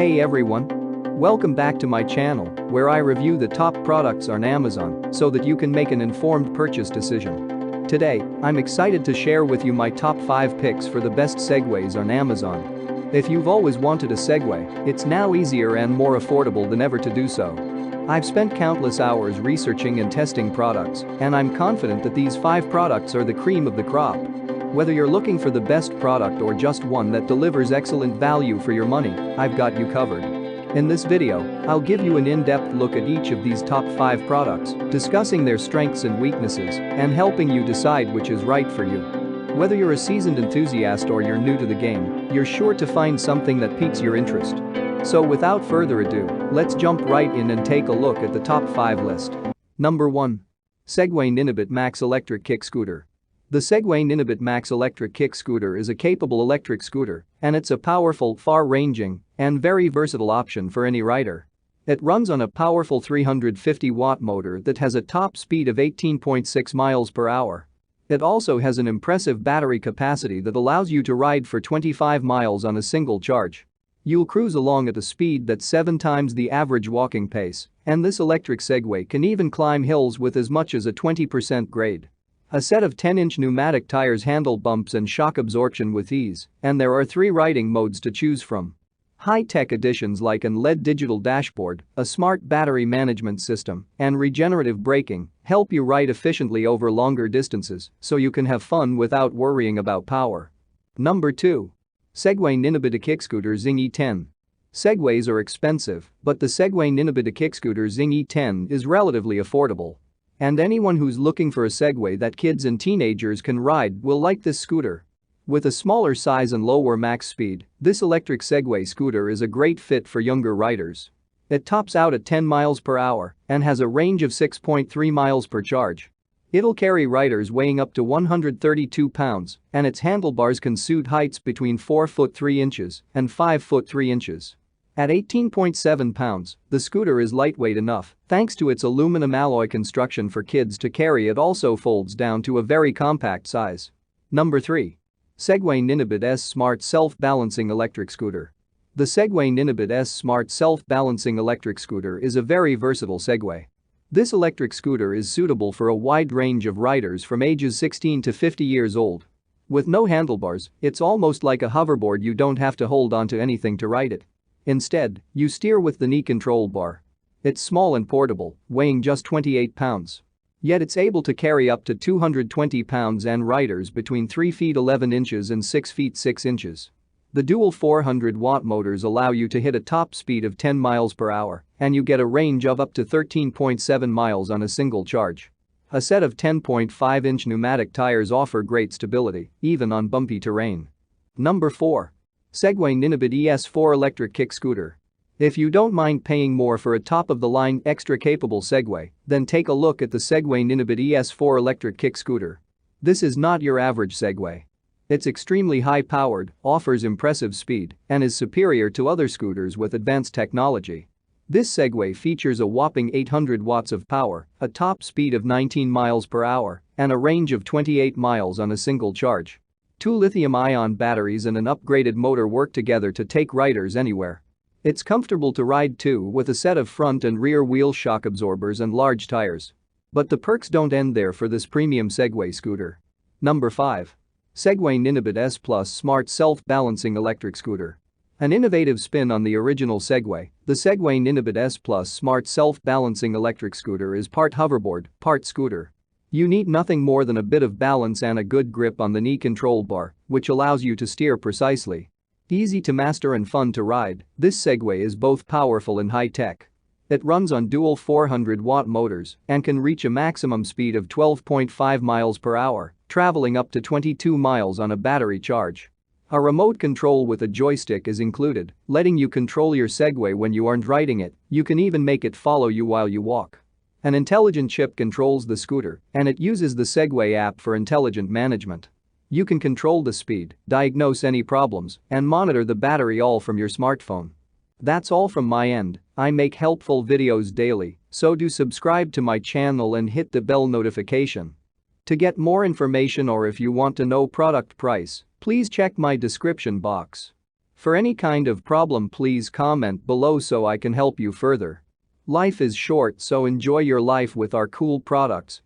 Hey everyone! Welcome back to my channel, where I review the top products on Amazon so that you can make an informed purchase decision. Today, I'm excited to share with you my top 5 picks for the best Segways on Amazon. If you've always wanted a Segway, it's now easier and more affordable than ever to do so. I've spent countless hours researching and testing products, and I'm confident that these 5 products are the cream of the crop. Whether you're looking for the best product or just one that delivers excellent value for your money, I've got you covered. In this video, I'll give you an in-depth look at each of these top 5 products, discussing their strengths and weaknesses, and helping you decide which is right for you. Whether you're a seasoned enthusiast or you're new to the game, you're sure to find something that piques your interest. So without further ado, let's jump right in and take a look at the top 5 list. Number 1. Segway Ninibit Max Electric Kick Scooter. The Segway Ninibit Max Electric Kick Scooter is a capable electric scooter, and it's a powerful, far-ranging, and very versatile option for any rider. It runs on a powerful 350-watt motor that has a top speed of 18.6 miles per hour. It also has an impressive battery capacity that allows you to ride for 25 miles on a single charge. You'll cruise along at a speed that's 7 times the average walking pace, and this electric Segway can even climb hills with as much as a 20% grade. A set of 10-inch pneumatic tires handle bumps and shock absorption with ease, and there are 3 riding modes to choose from. High-tech additions like an LED digital dashboard, a smart battery management system, and regenerative braking help you ride efficiently over longer distances so you can have fun without worrying about power. Number 2. Segway Ninibit Kick Scooter Zing E10. Segways are expensive, but the Segway Ninibit Kick Scooter Zing E10 is relatively affordable. And anyone who's looking for a Segway that kids and teenagers can ride will like this scooter. With a smaller size and lower max speed, this electric Segway scooter is a great fit for younger riders. It tops out at 10 miles per hour and has a range of 6.3 miles per charge. It'll carry riders weighing up to 132 pounds, and its handlebars can suit heights between 4 foot 3 inches and 5 foot 3 inches. At 18.7 pounds, the scooter is lightweight enough, thanks to its aluminum alloy construction for kids to carry. It also folds down to a very compact size. Number 3. Segway Ninibit S Smart Self-Balancing Electric Scooter. The Segway Ninibit S Smart Self-Balancing Electric Scooter is a very versatile Segway. This electric scooter is suitable for a wide range of riders from ages 16 to 50 years old. With no handlebars, it's almost like a hoverboard. You don't have to hold onto anything to ride it. Instead, you steer with the knee control bar. It's small and portable, weighing just 28 pounds. Yet it's able to carry up to 220 pounds and riders between 3 feet 11 inches and 6 feet 6 inches. The dual 400-watt motors allow you to hit a top speed of 10 miles per hour, and you get a range of up to 13.7 miles on a single charge. A set of 10.5-inch pneumatic tires offer great stability, even on bumpy terrain. Number 4. Segway Ninibit ES4 Electric Kick Scooter. If you don't mind paying more for a top-of-the-line, extra-capable Segway, then take a look at the Segway Ninibit ES4 Electric Kick Scooter. This is not your average Segway. It's extremely high-powered, offers impressive speed, and is superior to other scooters with advanced technology. This Segway features a whopping 800 watts of power, a top speed of 19 miles per hour, and a range of 28 miles on a single charge. 2 lithium-ion batteries and an upgraded motor work together to take riders anywhere. It's comfortable to ride too, with a set of front and rear wheel shock absorbers and large tires. But the perks don't end there for this premium Segway scooter. Number 5. Segway Ninibit S Plus Smart Self-Balancing Electric Scooter. An innovative spin on the original Segway, the Segway Ninibit S Plus Smart Self-Balancing Electric Scooter is part hoverboard, part scooter. You need nothing more than a bit of balance and a good grip on the knee control bar, which allows you to steer precisely. Easy to master and fun to ride, this Segway is both powerful and high-tech. It runs on dual 400-watt motors and can reach a maximum speed of 12.5 miles per hour, traveling up to 22 miles on a battery charge. A remote control with a joystick is included, letting you control your Segway when you aren't riding it. You can even make it follow you while you walk. An intelligent chip controls the scooter, and it uses the Segway app for intelligent management. You can control the speed, diagnose any problems, and monitor the battery all from your smartphone. That's all from my end. I make helpful videos daily, so do subscribe to my channel and hit the bell notification. To get more information or if you want to know product price, please check my description box. For any kind of problem, please comment below so I can help you further. Life is short, so enjoy your life with our cool products.